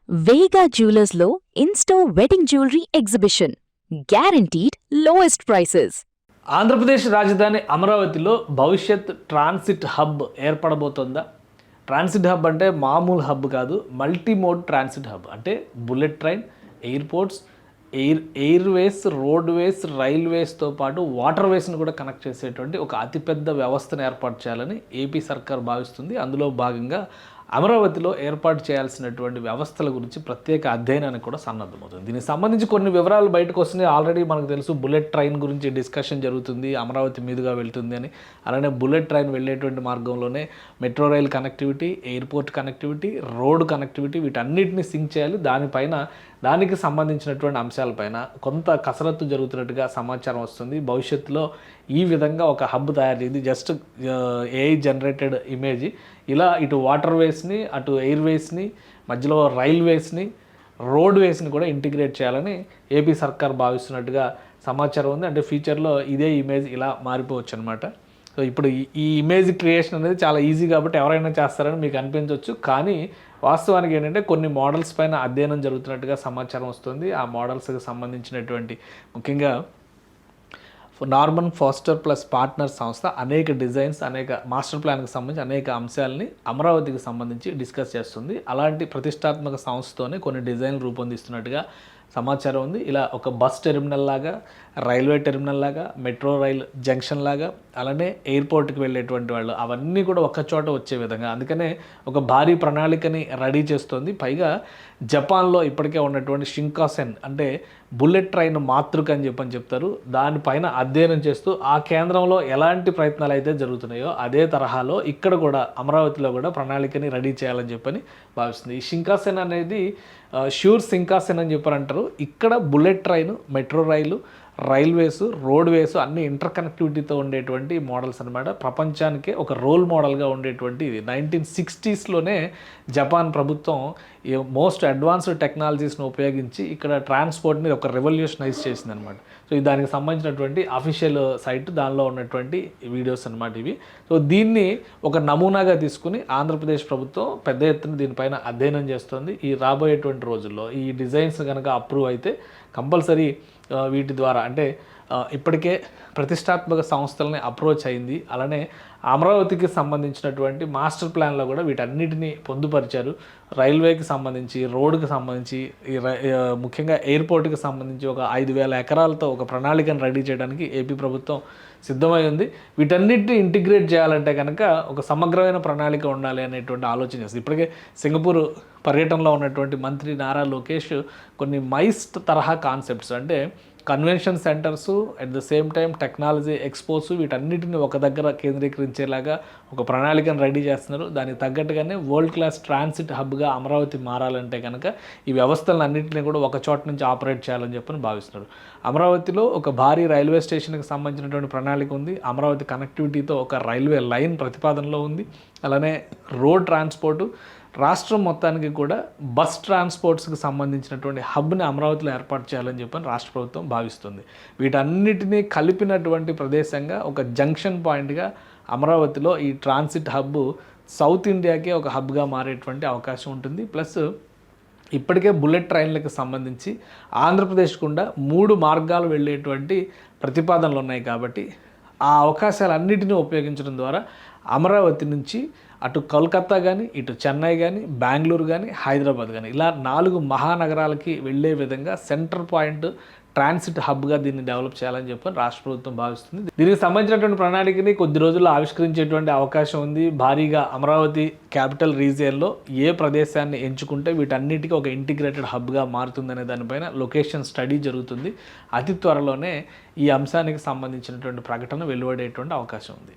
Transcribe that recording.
వేగా జ్యువెలర్స్లో in store wedding jewellery exhibition. Guaranteed lowest prices. Andhra Pradesh రాజధాని అమరావతిలో భవిష్యత్ ట్రాన్సిట్ హబ్ ఏర్పడబోతోందా? ట్రాన్సిట్ హబ్ అంటే మామూలు హబ్ కాదు, మల్టీమోడ్ ట్రాన్సిట్ హబ్. అంటే bullet train, airports, airways, roadways, రైల్వేస్తో పాటు వాటర్ వేస్ని కూడా కనెక్ట్ చేసేటువంటి ఒక అతిపెద్ద వ్యవస్థను ఏర్పాటు చేయాలని ఏపీ సర్కార్ భావిస్తుంది. అందులో భాగంగా అమరావతిలో ఏర్పాటు చేయాల్సినటువంటి వ్యవస్థల గురించి ప్రత్యేక అధ్యయనానికి కూడా సన్నద్ధమవుతుంది. దీనికి సంబంధించి కొన్ని వివరాలు బయటకు వస్తున్నాయి. ఆల్రెడీ మనకు తెలుసు, బుల్లెట్ ట్రైన్ గురించి డిస్కషన్ జరుగుతుంది, అమరావతి మీదుగా వెళ్తుంది అని. అలానే బుల్లెట్ ట్రైన్ వెళ్ళేటువంటి మార్గంలోనే metro rail connectivity, airport connectivity, road connectivity, వీటన్నిటిని సింక్ చేయాలి. దానికి సంబంధించినటువంటి అంశాలపైన కొంత కసరత్తు జరుగుతున్నట్టుగా సమాచారం వస్తుంది. భవిష్యత్తులో ఈ విధంగా ఒక హబ్ తయారు చేయింది. Just AI generated image. ఇలా ఇటు వాటర్ వేస్ని, అటు ఎయిర్వేస్ని, మధ్యలో రైల్వేస్ని, రోడ్ వేస్ని కూడా ఇంటిగ్రేట్ చేయాలని ఏపీ సర్కార్ భావిస్తున్నట్టుగా సమాచారం ఉంది. అంటే ఫ్యూచర్లో ఇదే ఇమేజ్ ఇలా మారిపోవచ్చు అనమాట. సో ఇప్పుడు ఈ ఇమేజ్ క్రియేషన్ అనేది చాలా ఈజీ కాబట్టి ఎవరైనా చేస్తారని మీకు అనిపించవచ్చు. కానీ వాస్తవానికి ఏంటంటే కొన్ని మోడల్స్ పైన అధ్యయనం జరుగుతున్నట్టుగా సమాచారం వస్తుంది. ఆ మోడల్స్కి సంబంధించినటువంటి ముఖ్యంగా నార్మన్ ఫాస్టర్ ప్లస్ పార్ట్నర్ సంస్థ అనేక డిజైన్స్, అనేక మాస్టర్ ప్లాన్కి సంబంధించి అనేక అంశాలని అమరావతికి సంబంధించి డిస్కస్ చేస్తుంది. అలాంటి ప్రతిష్టాత్మక సంస్థతోనే కొన్ని డిజైన్లు రూపొందిస్తున్నట్టుగా సమాచారం ఉంది. ఇలా ఒక బస్ టెర్మినల్ లాగా, రైల్వే టెర్మినల్ లాగా, మెట్రో రైల్ జంక్షన్ లాగా, అలానే ఎయిర్పోర్ట్కి వెళ్ళేటువంటి వాళ్ళు అవన్నీ కూడా ఒక చోట వచ్చే విధంగా, అందుకనే ఒక భారీ ప్రణాళికని రెడీ చేస్తుంది. పైగా జపాన్లో ఇప్పటికే ఉన్నటువంటి షింకాసెన్ అంటే బుల్లెట్ ట్రైన్ మాతృక అని చెప్తారు. దానిపైన అధ్యయనం చేస్తూ ఆ కేంద్రంలో ఎలాంటి ప్రయత్నాలు అయితే జరుగుతున్నాయో అదే తరహాలో ఇక్కడ కూడా అమరావతిలో కూడా ప్రణాళికని రెడీ చేయాలని చెప్పని భావిస్తుంది. ఈ షింకాసెన్ అనేది ష్యూర్ సింకాసెన్ అని చెప్పారంటారు. ఇక్కడ బుల్లెట్ ట్రైన్, మెట్రో రైలు, రైల్వేస్, రోడ్వేస్ అన్ని ఇంటర్ కనెక్టివిటీతో ఉండేటువంటి మోడల్స్ అనమాట. ప్రపంచానికే ఒక రోల్ మోడల్గా ఉండేటువంటి ఇది. 1960స్లోనే జపాన్ ప్రభుత్వం ఈ మోస్ట్ అడ్వాన్స్డ్ టెక్నాలజీస్ని ఉపయోగించి ఇక్కడ ట్రాన్స్పోర్ట్ని ఒక రెవల్యూషనైజ్ చేసింది అనమాట. సో దానికి సంబంధించినటువంటి అఫీషియల్ సైట్, దానిలో ఉన్నటువంటి వీడియోస్ అనమాట ఇవి. సో దీన్ని ఒక నమూనాగా తీసుకుని ఆంధ్రప్రదేశ్ ప్రభుత్వం పెద్ద ఎత్తున దీనిపైన అధ్యయనం చేస్తుంది. ఈ రాబోయేటువంటి రోజుల్లో ఈ డిజైన్స్ కనుక అప్రూవ్ అయితే కంపల్సరీ వీటి ద్వారా అంటే ఇప్పటికే ప్రతిష్టాత్మక సంస్థలని అప్రోచ్ అయింది. అలానే అమరావతికి సంబంధించినటువంటి మాస్టర్ ప్లాన్లో కూడా వీటన్నిటిని పొందుపరిచారు. రైల్వేకి సంబంధించి, రోడ్డుకి సంబంధించి, ముఖ్యంగా ఎయిర్పోర్ట్కి సంబంధించి ఒక 5,000 ఎకరాలతో ఒక ప్రణాళికను రెడీ చేయడానికి ఏపీ ప్రభుత్వం సిద్ధమై ఉంది. వీటన్నిటిని ఇంటిగ్రేట్ చేయాలంటే కనుక ఒక సమగ్రమైన ప్రణాళిక ఉండాలి అనేటువంటి ఆలోచన చేస్తుంది. ఇప్పటికే సింగపూర్ పర్యటనలో ఉన్నటువంటి మంత్రి నారా లోకేష్ కొన్ని మైస్ తరహా కాన్సెప్ట్స్ అంటే convention centres, at the same time technology expos, వీటన్నిటిని ఒక దగ్గర కేంద్రీకరించేలాగా ఒక ప్రణాళికను రెడీ చేస్తున్నారు. దానికి తగ్గట్టుగానే వరల్డ్ క్లాస్ ట్రాన్సిట్ హబ్గా అమరావతి మారాలంటే కనుక ఈ వ్యవస్థలన్నింటినీ కూడా ఒక చోట నుంచి ఆపరేట్ చేయాలని చెప్పని భావిస్తున్నారు. అమరావతిలో ఒక భారీ రైల్వే స్టేషన్కి సంబంధించినటువంటి ప్రణాళిక ఉంది. అమరావతి కనెక్టివిటీతో ఒక రైల్వే లైన్ ప్రతిపాదనలో ఉంది. అలానే రోడ్ ట్రాన్స్పోర్టు, రాష్ట్రం మొత్తానికి కూడా బస్ ట్రాన్స్పోర్ట్స్కి సంబంధించినటువంటి హబ్ని అమరావతిలో ఏర్పాటు చేయాలని చెప్పని రాష్ట్ర ప్రభుత్వం భావిస్తుంది. వీటన్నిటినీ కలిపినటువంటి ప్రదేశంగా ఒక జంక్షన్ పాయింట్గా అమరావతిలో ఈ ట్రాన్సిట్ హబ్ సౌత్ ఇండియాకే ఒక హబ్గా మారేటువంటి అవకాశం ఉంటుంది. ప్లస్ ఇప్పటికే బుల్లెట్ ట్రైన్లకు సంబంధించి ఆంధ్రప్రదేశ్ గుండా 3 మార్గాలు వెళ్ళేటువంటి ప్రతిపాదనలు ఉన్నాయి. కాబట్టి ఆ అవకాశాలన్నిటినీ ఉపయోగించడం ద్వారా అమరావతి నుంచి అటు కోల్కతా కానీ, ఇటు చెన్నై కానీ, బెంగళూరు కానీ, హైదరాబాద్ కానీ ఇలా 4 మహానగరాలకి వెళ్ళే విధంగా సెంటర్ పాయింట్ ట్రాన్సిట్ హబ్గా దీన్ని డెవలప్ చేయాలని చెప్పని రాష్ట్ర ప్రభుత్వం భావిస్తుంది. దీనికి సంబంధించినటువంటి ప్రణాళికని కొద్ది రోజుల్లో ఆవిష్కరించేటువంటి అవకాశం ఉంది. భారీగా అమరావతి క్యాపిటల్ రీజియన్లో ఏ ప్రదేశాన్ని ఎంచుకుంటే వీటన్నిటికీ ఒక ఇంటిగ్రేటెడ్ హబ్గా మారుతుందనే దానిపైన లొకేషన్ స్టడీ జరుగుతుంది. అతి త్వరలోనే ఈ అంశానికి సంబంధించినటువంటి ప్రకటన వెలువడేటువంటి అవకాశం ఉంది.